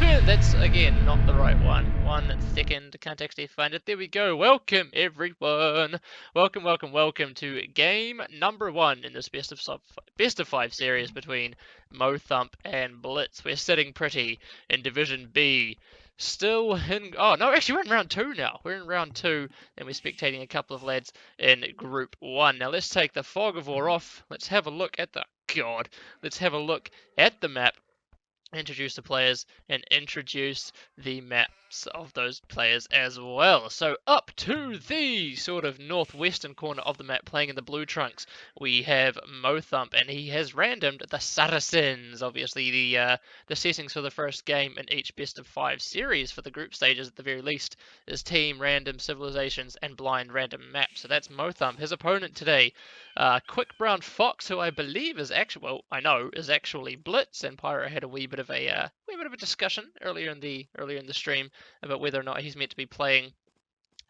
That's, again, not the right one. 1 second, can't actually find it. There we go. Welcome, everyone. Welcome to game number 1 in this best of 5 series between Mo-Thump and Blitz. We're sitting pretty in Division B. Still in... Oh, no, actually, we're in round 2 now. We're in round 2, and we're spectating a couple of lads in Group 1. Now, let's take the fog of war off. Let's have a look at the... God. Let's have a look at the map, introduce the players, and introduce the maps of those players as well. So up to the sort of northwestern corner of the map, playing in the blue trunks, we have Mo-Thump, and he has randomed the Saracens. Obviously, the settings for the first game in each best of 5 series for the group stages, at the very least, is team, random, civilizations, and blind random maps. So that's Mo-Thump. His opponent today, Quick Brown Fox, who I believe is actually, well, I know is actually Blitz, and Pyro had a wee bit of a discussion earlier in the stream about whether or not he's meant to be playing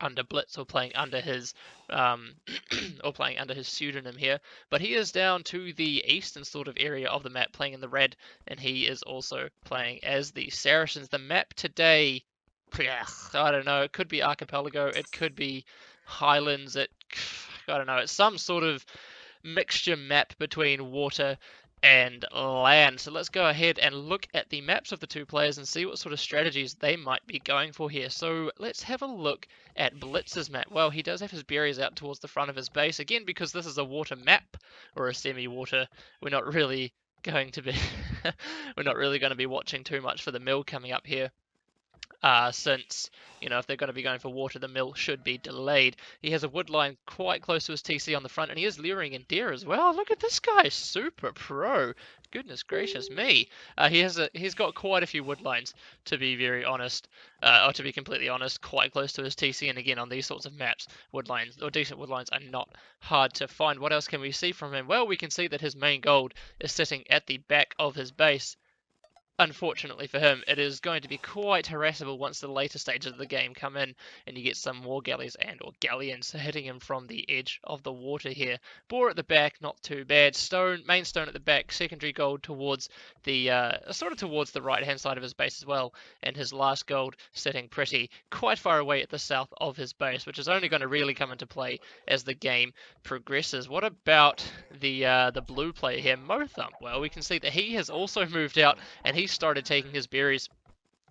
under Blitz or playing under his or playing under his pseudonym here. But he is down to the eastern sort of area of the map, playing in the red, and he is also playing as the Saracens. The map today, I don't know. It could be Archipelago. It could be Highlands. I don't know. It's some sort of mixture map between water and land. So let's go ahead and look at the maps of the two players and see what sort of strategies they might be going for here. So let's have a look at Blitz's map. Well, he does have his berries out towards the front of his base. Again, because this is a water map, or a semi-water, we're not really going to be we're not really going to be watching too much for the mill coming up here. Since, if they're going to be going for water, the mill should be delayed. He has a wood line quite close to his TC on the front, and he is luring in deer as well. Look at this guy, super pro. Goodness gracious me. He's got quite a few wood lines, to be very honest, or to be completely honest, quite close to his TC. And again, on these sorts of maps, wood lines, or decent wood lines, are not hard to find. What else can we see from him? Well, we can see that his main gold is sitting at the back of his base. Unfortunately for him, it is going to be quite harassable once the later stages of the game come in and you get some more galleys and or galleons hitting him from the edge of the water here. Boar at the back, not too bad. Main stone at the back, secondary gold towards the sort of towards the right hand side of his base as well, and his last gold sitting pretty quite far away at the south of his base, which is only going to really come into play as the game progresses. What about the blue player here, Mo-Thump? Well, we can see that he has also moved out, and he started taking his berries,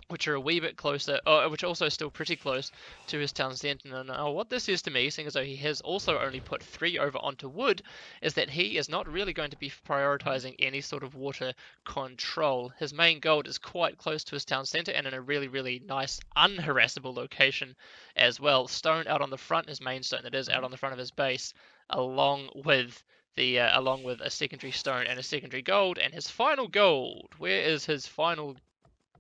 which are a wee bit closer, which are also still pretty close to his town centre. And what this is to me, seeing as though he has also only put 3 over onto wood, is that he is not really going to be prioritising any sort of water control. His main gold is quite close to his town centre and in a really, really nice, unharassable location as well. Stone out on the front, his main stone that is out on the front of his base, along with a secondary stone and a secondary gold, and his final gold. Where is his final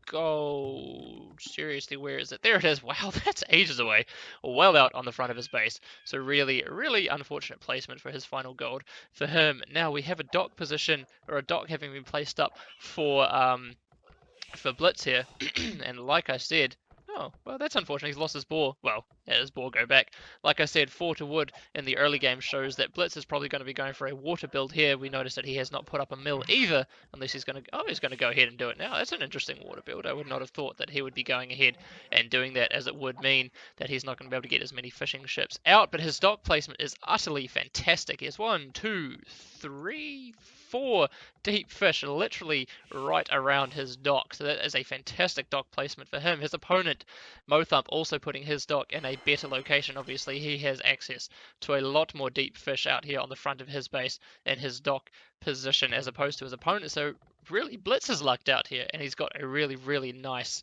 gold? Seriously, where is it? There it is. Wow, that's ages away. Well out on the front of his base. So really, really unfortunate placement for his final gold for him. Now we have a dock position, or a dock having been placed up for Blitz here, and like I said, oh, well, that's unfortunate. He's lost his boar. Well, yeah, his boar go back. Like I said, 4 to wood in the early game shows that Blitz is probably going to be going for a water build here. We notice that he has not put up a mill either, unless he's going to... Oh, he's going to go ahead and do it now. That's an interesting water build. I would not have thought that he would be going ahead and doing that, as it would mean that he's not going to be able to get as many fishing ships out. But his dock placement is utterly fantastic. He has 1, 2, 3, 4 deep fish literally right around his dock. So that is a fantastic dock placement for him. His opponent, Mo-Thump, also putting his dock in a better location. Obviously, he has access to a lot more deep fish out here on the front of his base in his dock position as opposed to his opponent. So really, Blitz has lucked out here, and he's got a really, really nice...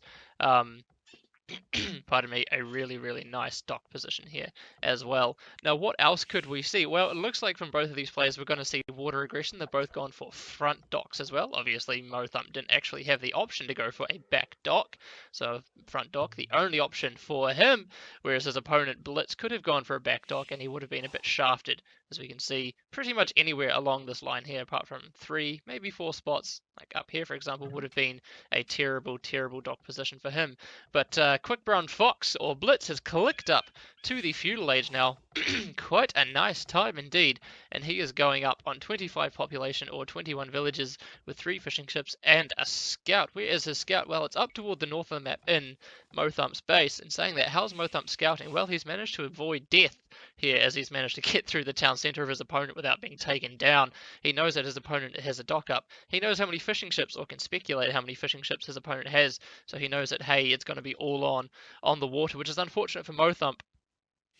pardon me, a really, really nice dock position here as well. Now, what else could we see? Well, it looks like from both of these players, we're going to see water aggression. They're both gone for front docks as well. Obviously, Mo-Thump didn't actually have the option to go for a back dock, so front dock, the only option for him, whereas his opponent, Blitz, could have gone for a back dock, and he would have been a bit shafted, as we can see, pretty much anywhere along this line here, apart from 3, maybe 4 spots, like up here, for example, would have been a terrible, terrible dock position for him. But Quick Brown Fox, or Blitz, has clicked up to the feudal age now. Quite a nice time indeed, and he is going up on 25 population or 21 villages with 3 fishing ships and a scout. Where is his scout? Well, it's up toward the north of the map in Mothump's base. And saying that, how's Mothump scouting? Well, he's managed to avoid death here as he's managed to get through the town centre of his opponent without being taken down. He knows that his opponent has a dock up. He knows how many fishing ships, or can speculate how many fishing ships his opponent has, so he knows that, hey, it's going to be all on the water, which is unfortunate for Mothump,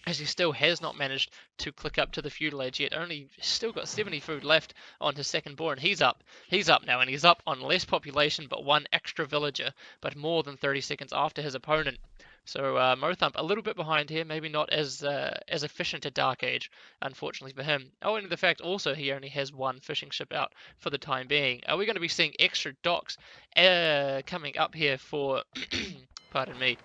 as he still has not managed to click up to the feudal age yet. Only still got 70 food left on his second boar, and he's up now, and he's up on less population but 1 extra villager, but more than 30 seconds after his opponent. So Mothump a little bit behind here, maybe not as efficient a Dark Age, unfortunately for him. Owing to the fact also he only has 1 fishing ship out for the time being. Are we going to be seeing extra docks coming up here for, pardon me,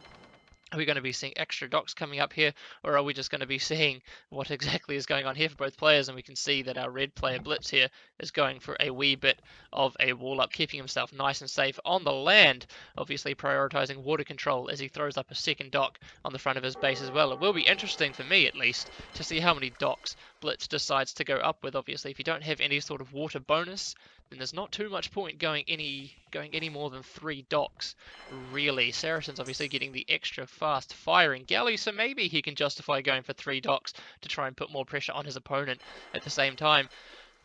are we going to be seeing extra docks coming up here, or are we just going to be seeing what exactly is going on here for both players? And we can see that our red player Blitz here is going for a wee bit of a wall up, keeping himself nice and safe on the land, obviously prioritizing water control as he throws up a second dock on the front of his base as well. It will be interesting, for me at least, to see how many docks Blitz decides to go up with. Obviously, if you don't have any sort of water bonus, then there's not too much point going any more than 3 docks, really. Saracen's obviously getting the extra fast firing galley, so maybe he can justify going for 3 docks to try and put more pressure on his opponent. At the same time,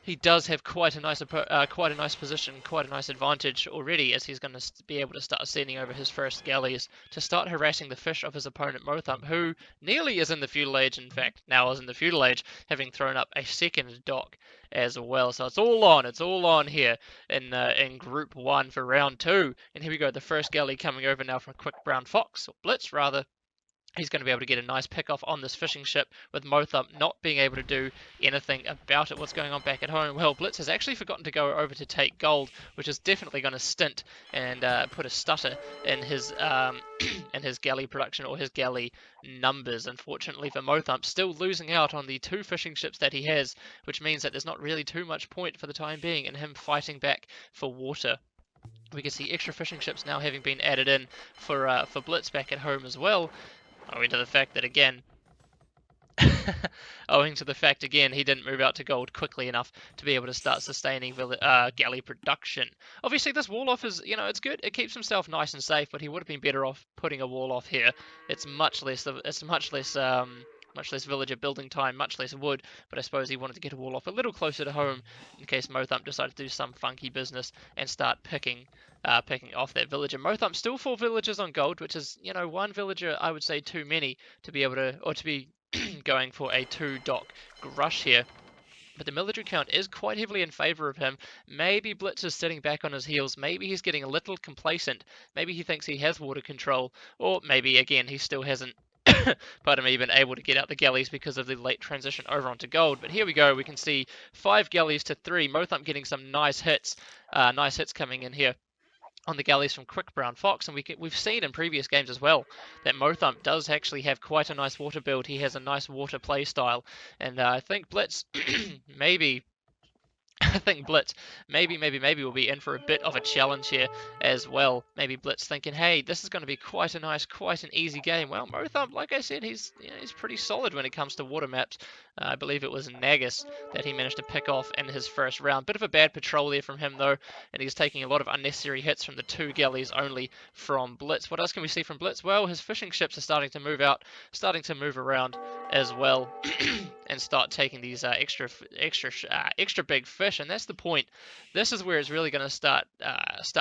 he does have quite a nice position, quite a nice advantage already, as he's going to be able to start sending over his first galleys to start harassing the fish of his opponent Mothump, who nearly is in the feudal age. In fact, now is in the feudal age, having thrown up a second dock as well. So it's all on here in Group 1 for round 2. And here we go, the first galley coming over now from Quick Brown Fox, or Blitz rather. He's going to be able to get a nice pick off on this fishing ship, with Mothump not being able to do anything about it. What's going on back at home? Well, Blitz has actually forgotten to go over to take gold, which is definitely going to stint and put a stutter in his in his galley production, or his galley numbers. Unfortunately for Mothump, still losing out on the 2 fishing ships that he has, which means that there's not really too much point for the time being in him fighting back for water. We can see extra fishing ships now having been added in for Blitz back at home as well. Owing to the fact that, again, he didn't move out to gold quickly enough to be able to start sustaining galley production. Obviously, this wall off is, it's good. It keeps himself nice and safe, but he would have been better off putting a wall off here. It's much less villager building time, much less wood, but I suppose he wanted to get a wall off a little closer to home in case Mothump decided to do some funky business and start picking off that villager. Mothump still 4 villagers on gold, which is, 1 villager, I would say, too many to be able to, or to be going for a 2 dock grush here. But the military count is quite heavily in favour of him. Maybe Blitz is sitting back on his heels. Maybe he's getting a little complacent. Maybe he thinks he has water control. Or maybe, again, he still hasn't pardon me, been able to get out the galleys because of the late transition over onto gold. But here we go. We can see 5 galleys to 3. Mothump getting some nice hits coming in here on the galleys from Quick Brown Fox, and we've seen in previous games as well that Mothump does actually have quite a nice water build. He has a nice water play style, and I think Blitz maybe will be in for a bit of a challenge here as well. Maybe Blitz thinking, hey, this is going to be quite an easy game. Well, Mothump, like I said, he's pretty solid when it comes to water maps. I believe it was Nagus that he managed to pick off in his first round. Bit of a bad patrol there from him, though, and he's taking a lot of unnecessary hits from the 2 galleys only from Blitz. What else can we see from Blitz? Well, his fishing ships are starting to move around as well, and start taking these extra big fish, and that's the point. This is where it's really going to start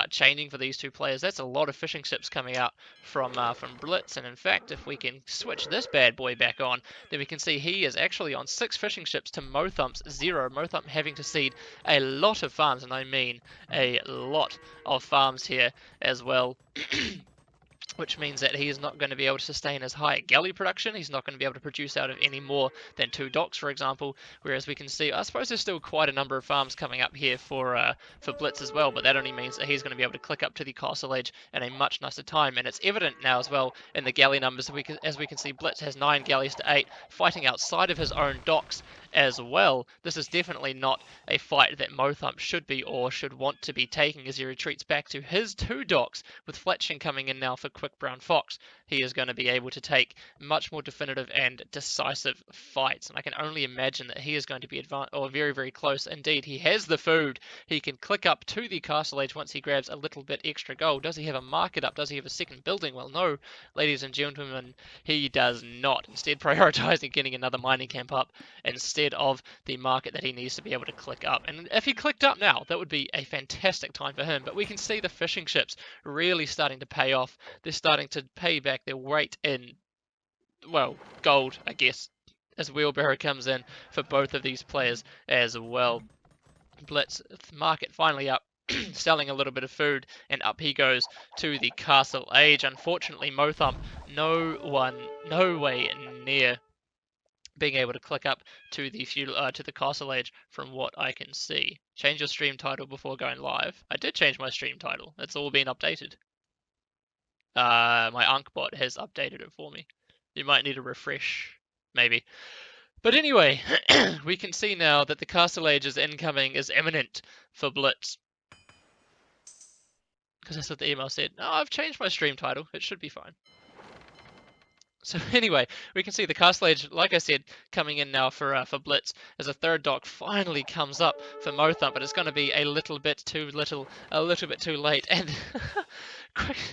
changing for these 2 players. That's a lot of fishing ships coming out from Blitz, and in fact, if we can switch this bad boy back on, then we can see he is actually on 6 fishing ships to Mothump's 0. Mothump having to cede a lot of farms, and I mean a lot of farms here as well. Which means that he is not going to be able to sustain as high galley production. He's not going to be able to produce out of any more than 2 docks, for example. Whereas we can see, I suppose there's still quite a number of farms coming up here for Blitz as well, but that only means that he's going to be able to click up to the castle age in a much nicer time. And it's evident now as well in the galley numbers. As we can see, Blitz has 9 galleys to 8, fighting outside of his own docks as well. This is definitely not a fight that Mothump should be or should want to be taking, as he retreats back to his 2 docks, with Fletching coming in now for Quick quick brown fox, he is going to be able to take much more definitive and decisive fights. And I can only imagine that he is going to be very, very close. Indeed, he has the food. He can click up to the castle age once he grabs a little bit extra gold. Does he have a market up? Does he have a second building? Well, no, ladies and gentlemen, he does not. Instead, prioritizing getting another mining camp up instead of the market that he needs to be able to click up. And if he clicked up now, that would be a fantastic time for him. But we can see the fishing ships really starting to pay off. They're starting to pay back their weight in, well, gold, I guess, as wheelbarrow comes in for both of these players as well. Blitz market finally up, selling a little bit of food, and up he goes to the castle age. Unfortunately, Mothump, no way near being able to click up to the castle age from what I can see. Change your stream title before going live. I did change my stream title. It's all been updated. My Unkbot has updated it for me. You might need a refresh, maybe. But anyway, we can see now that the castle age is incoming, is imminent for Blitz. Because that's what the email said. No, I've changed my stream title. It should be fine. So anyway, we can see the castle age, like I said, coming in now for Blitz, as a third dock finally comes up for Mothump, but it's going to be a little bit too late, and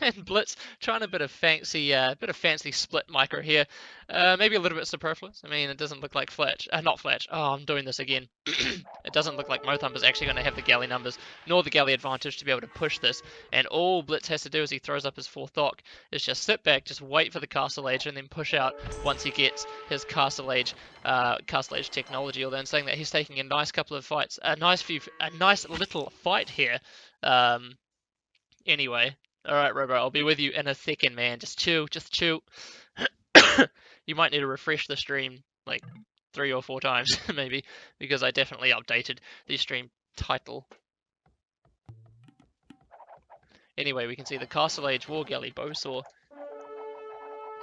and Blitz trying a bit of fancy split micro here, maybe a little bit superfluous. I mean, it doesn't look like Fletch, not Fletch. Oh, I'm doing this again. It doesn't look like Mothump is actually going to have the galley numbers nor the galley advantage to be able to push this, and all Blitz has to do as he throws up his fourth dock is just sit back, just wait for the castle age, and then push out once he gets his castle age technology. Although in saying that, he's taking a nice couple of fights, a nice little fight here. Anyway, all right, Robo, I'll be with you in a second, man. Just chill. You might need to refresh the stream like 3 or 4 times, maybe, because I definitely updated the stream title. Anyway, we can see the Castle Age War Galley Bowsaw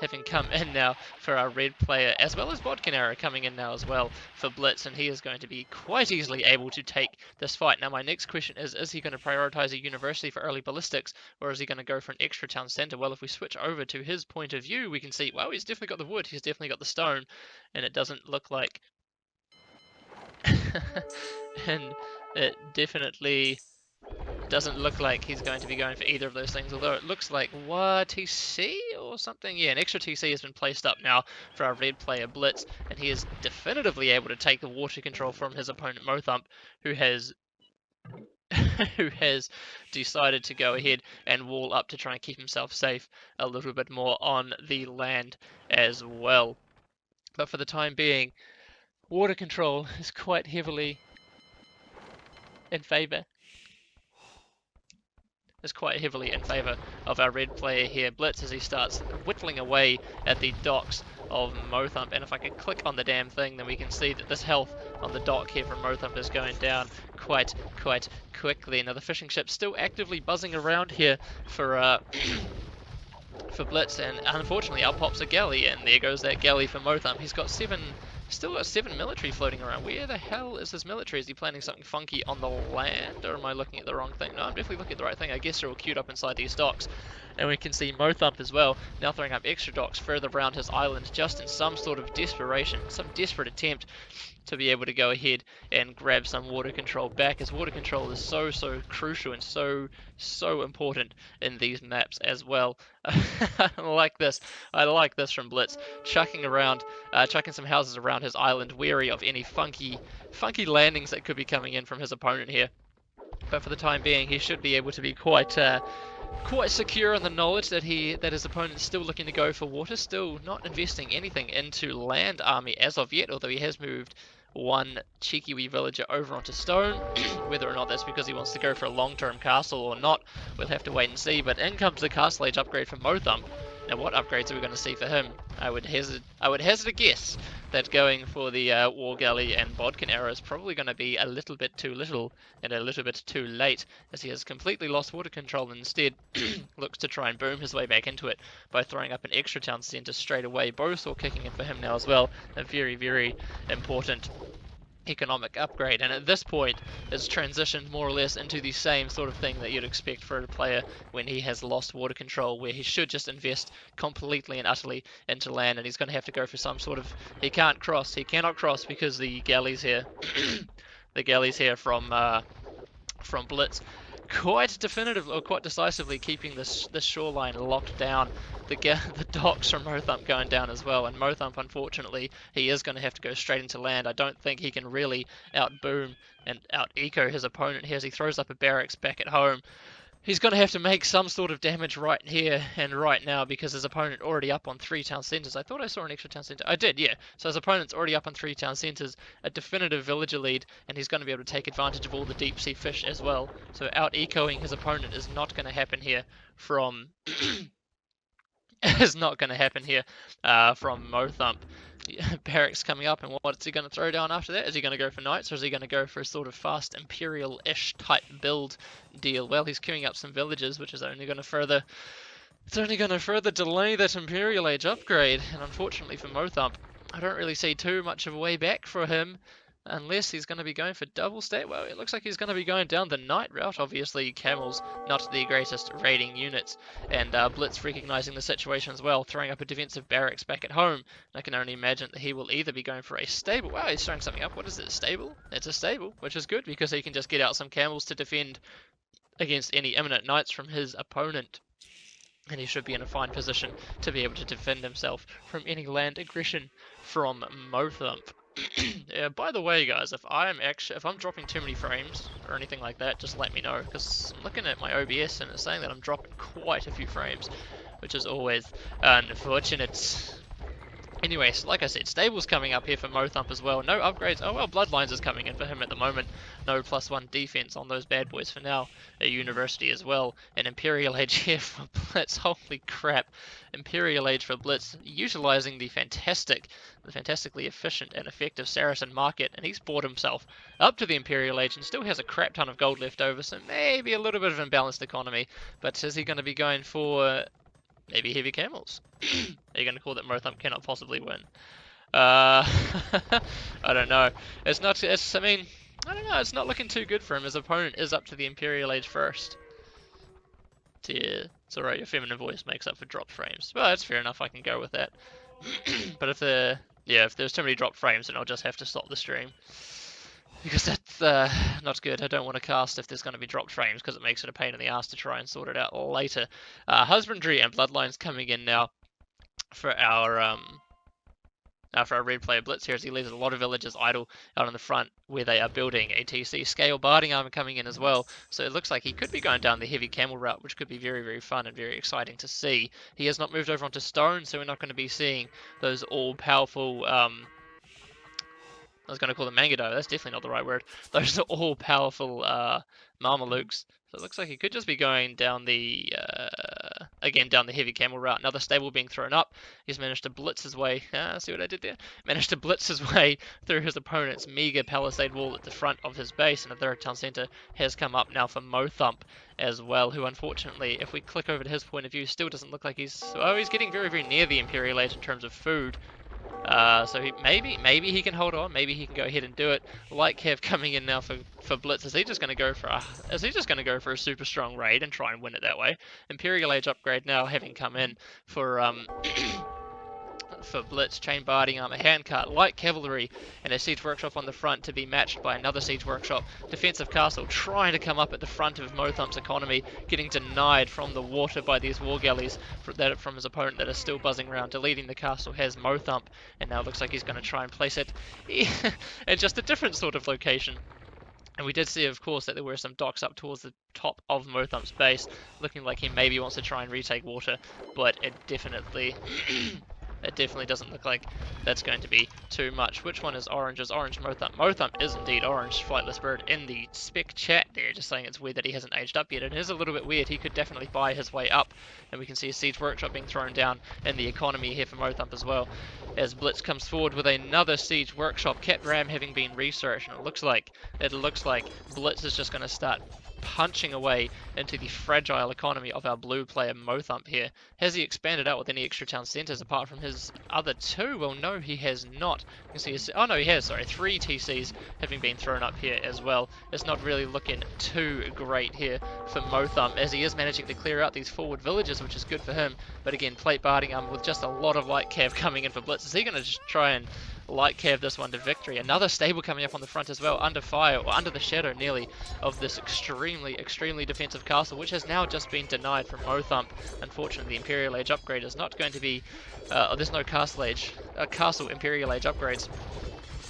having come in now for our red player, as well as Bodkinera coming in now as well for Blitz, and he is going to be quite easily able to take this fight. Now my next question is he going to prioritize a university for early ballistics, or is he going to go for an extra town center? Well, if we switch over to his point of view, we can see, well, he's definitely got the wood, he's definitely got the stone, and it doesn't look like and it definitely doesn't look like he's going to be going for either of those things, although it looks like TC or something. Yeah, an extra TC has been placed up now for our red player Blitz, and he is definitively able to take the water control from his opponent Mothump, who has decided to go ahead and wall up to try and keep himself safe a little bit more on the land as well. But for the time being, water control is quite heavily in favour. Is quite heavily in favour of our red player here, Blitz, as he starts whittling away at the docks of Mothump. And if I can click on the damn thing, then we can see that this health on the dock here from Mothump is going down quite quickly. Now the fishing ship's still actively buzzing around here for Blitz, and unfortunately out pops a galley, and there goes that galley for Mothump. He's got still got 7 military floating around. Where the hell is his military? Is he planning something funky on the land, or am I looking at the wrong thing? No, I'm definitely looking at the right thing. I guess they're all queued up inside these docks. And we can see Mothump as well, now throwing up extra docks further around his island, just in some sort of desperation, some desperate attempt to be able to go ahead and grab some water control back, as water control is so crucial and so important in these maps as well. I like this from Blitz, chucking some houses around his island, wary of any funky landings that could be coming in from his opponent here. But for the time being, he should be able to be quite secure in the knowledge that his opponent is still looking to go for water, still not investing anything into land army as of yet, although he has moved one cheeky wee villager over onto stone. Whether or not that's because he wants to go for a long-term castle or not, we'll have to wait and see. But in comes the castle age upgrade from Mothump. Now what upgrades are we going to see for him? I would hazard a guess that going for the War Galley and Bodkin arrow is probably going to be a little bit too little and a little bit too late, as he has completely lost water control and instead looks to try and boom his way back into it by throwing up an extra town centre straight away. Bowsaw kicking in for him now as well, a very important economic upgrade, and at this point it's transitioned more or less into the same sort of thing that you'd expect for a player when he has lost water control, where he should just invest completely and utterly into land, and he's going to have to go for some sort of, he cannot cross because the galleys here the galleys here from Blitz quite definitive or quite decisively keeping this shoreline locked down. The docks from Mothump going down as well, and Mothump, unfortunately, he is going to have to go straight into land. I don't think he can really outboom and out eco his opponent here as he throws up a barracks back at home. He's going to have to make some sort of damage right here and right now because his opponent already up on 3 town centres. I thought I saw an extra town centre. I did, yeah. So his opponent's already up on 3 town centres, a definitive villager lead, and he's going to be able to take advantage of all the deep sea fish as well. So out-ecoing his opponent is not going to happen here from... is not going to happen here from Mothump. Barracks coming up, and what's he going to throw down after that? Is he going to go for knights, or is he going to go for a sort of fast imperial-ish type build deal? Well, he's queuing up some villages, which is only going to further... It's only going to further delay that Imperial Age upgrade, and unfortunately for Mothump, I don't really see too much of a way back for him, unless he's going to be going for double state. Well, it looks like he's going to be going down the knight route. Obviously, camels not the greatest raiding units, and Blitz recognizing the situation as well, throwing up a defensive barracks back at home. And I can only imagine that he will either be going for a stable. Wow, he's throwing something up. What is it, a stable? It's a stable, which is good because he can just get out some camels to defend against any imminent knights from his opponent. And he should be in a fine position to be able to defend himself from any land aggression from Mothump. Yeah, by the way, guys, if I'm dropping too many frames or anything like that, just let me know, because I'm looking at my OBS and it's saying that I'm dropping quite a few frames, which is always unfortunate. Anyways, like I said, stables coming up here for Mothump as well. No upgrades. Oh well, Bloodlines is coming in for him at the moment. No +1 defense on those bad boys for now. A University as well. An Imperial Age here for Blitz. Holy crap. Imperial Age for Blitz, utilizing the fantastically efficient and effective Saracen market, and he's bought himself up to the Imperial Age and still has a crap ton of gold left over, so maybe a little bit of imbalanced economy. But is he going to be going for... maybe heavy camels? Are you going to call that Mothump cannot possibly win? I don't know. I mean, I don't know. It's not looking too good for him. His opponent is up to the Imperial Age first. Yeah, it's alright. Your feminine voice makes up for dropped frames. Well, that's fair enough. I can go with that. But if there's too many dropped frames, then I'll just have to stop the stream. Because that's not good. I don't want to cast if there's going to be dropped frames, because it makes it a pain in the ass to try and sort it out later. Husbandry and Bloodlines coming in now for our red player Blitz here, as he leaves a lot of villages idle out on the front where they are building a TC scale. Barding armor coming in as well, so it looks like he could be going down the heavy camel route, which could be very, very fun and very exciting to see. He has not moved over onto stone, so we're not going to be seeing those all-powerful I was going to call them Mangado, that's definitely not the right word. Those are all-powerful Mamelukes. So it looks like he could just be going down the, again, down the heavy camel route. Another stable being thrown up. He's managed to blitz his way, see what I did there? Managed to blitz his way through his opponent's meager palisade wall at the front of his base. And a third town centre has come up now for Mothump as well, who unfortunately, if we click over to his point of view, still doesn't look like he's getting very, very near the Imperial Age in terms of food. So maybe he can hold on. Maybe he can go ahead and do it. Like Kev coming in now for Blitz. Is he just going to go for a super strong raid and try and win it that way? Imperial Age upgrade now having come in for for Blitz, chain barding armor, handcart, light cavalry, and a siege workshop on the front to be matched by another siege workshop. Defensive castle trying to come up at the front of Mothump's economy, getting denied from the water by these war galleys from his opponent that is still buzzing around. Deleting the castle has Mothump, and now it looks like he's going to try and place it in just a different sort of location. And we did see, of course, that there were some docks up towards the top of Mothump's base, looking like he maybe wants to try and retake water, but it definitely... it definitely doesn't look like that's going to be too much. Which one is orange? Is orange Mothump? Mothump is indeed orange. Flightless Bird in the spec chat there, just saying it's weird that he hasn't aged up yet. It is a little bit weird. He could definitely buy his way up. And we can see a siege workshop being thrown down in the economy here for Mothump as well. As Blitz comes forward with another siege workshop, Cat Ram having been researched, and it looks like Blitz is just going to start punching away into the fragile economy of our blue player Mothump here. Has he expanded out with any extra town centres apart from his other two? Well, no, he has not. You can see his, oh no, he has, sorry, 3 TCs having been thrown up here as well. It's not really looking too great here for Mothump, as he is managing to clear out these forward villages, which is good for him. But again, plate barding with just a lot of light cav coming in for Blitz. Is he going to just try and light cav this one to victory? Another stable coming up on the front as well, under fire, or under the shadow nearly, of this extremely defensive castle, which has now just been denied from Mothump. Unfortunately, the Imperial Age upgrade is not going to be, there's no castle Imperial Age upgrades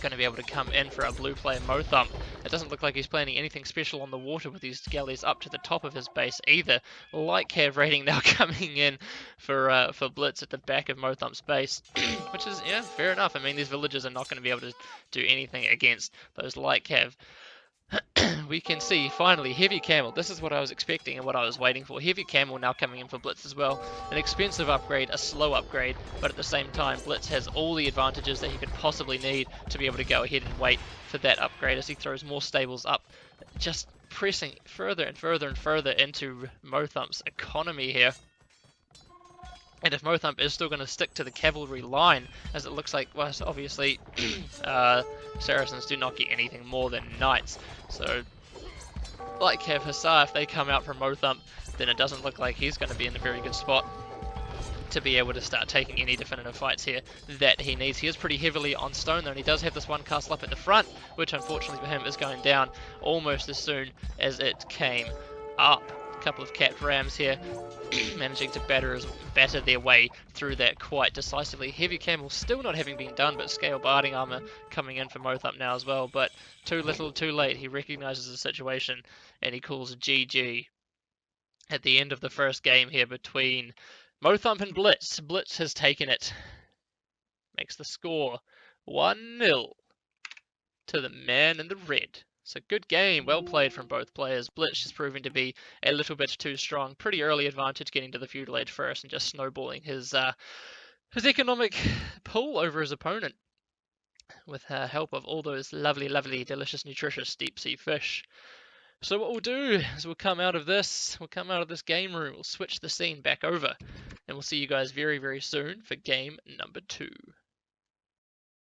going to be able to come in for our blue player Mothump. It doesn't look like he's planning anything special on the water with these galleys up to the top of his base either. Light cav rating now coming in for Blitz at the back of Mothump's base, which is, yeah, fair enough. I mean, these villagers are not going to be able to do anything against those light cav. We can see, finally, Heavy Camel. This is what I was expecting and what I was waiting for. Heavy Camel now coming in for Blitz as well. An expensive upgrade, a slow upgrade, but at the same time, Blitz has all the advantages that he could possibly need to be able to go ahead and wait for that upgrade as he throws more stables up, just pressing further and further into Mothump's economy here. And if Mothump is still going to stick to the cavalry line, as it looks like, well, obviously, Saracens do not get anything more than knights. So, like Cav Hussar, if they come out from Mothump, then it doesn't look like he's going to be in a very good spot to be able to start taking any definitive fights here that he needs. He is pretty heavily on stone though, and he does have this one castle up at the front, which unfortunately for him is going down almost as soon as it came up. A couple of cat rams here managing to batter their way through that quite decisively. Heavy Camel still not having been done, but scale barding armor coming in for Mothump now as well. But too little, too late. He recognizes the situation and he calls GG at the end of the first game here between Mothump and Blitz. Blitz has taken it. Makes the score 1-0 to the man in the red. So good game, well played from both players. Blitz is proving to be a little bit too strong. Pretty early advantage getting to the feudal age first and just snowballing his economic pull over his opponent with help of all those lovely, delicious, nutritious deep sea fish. So what we'll do is we'll come out of this game room, we'll switch the scene back over, and we'll see you guys very, very soon for game number 2.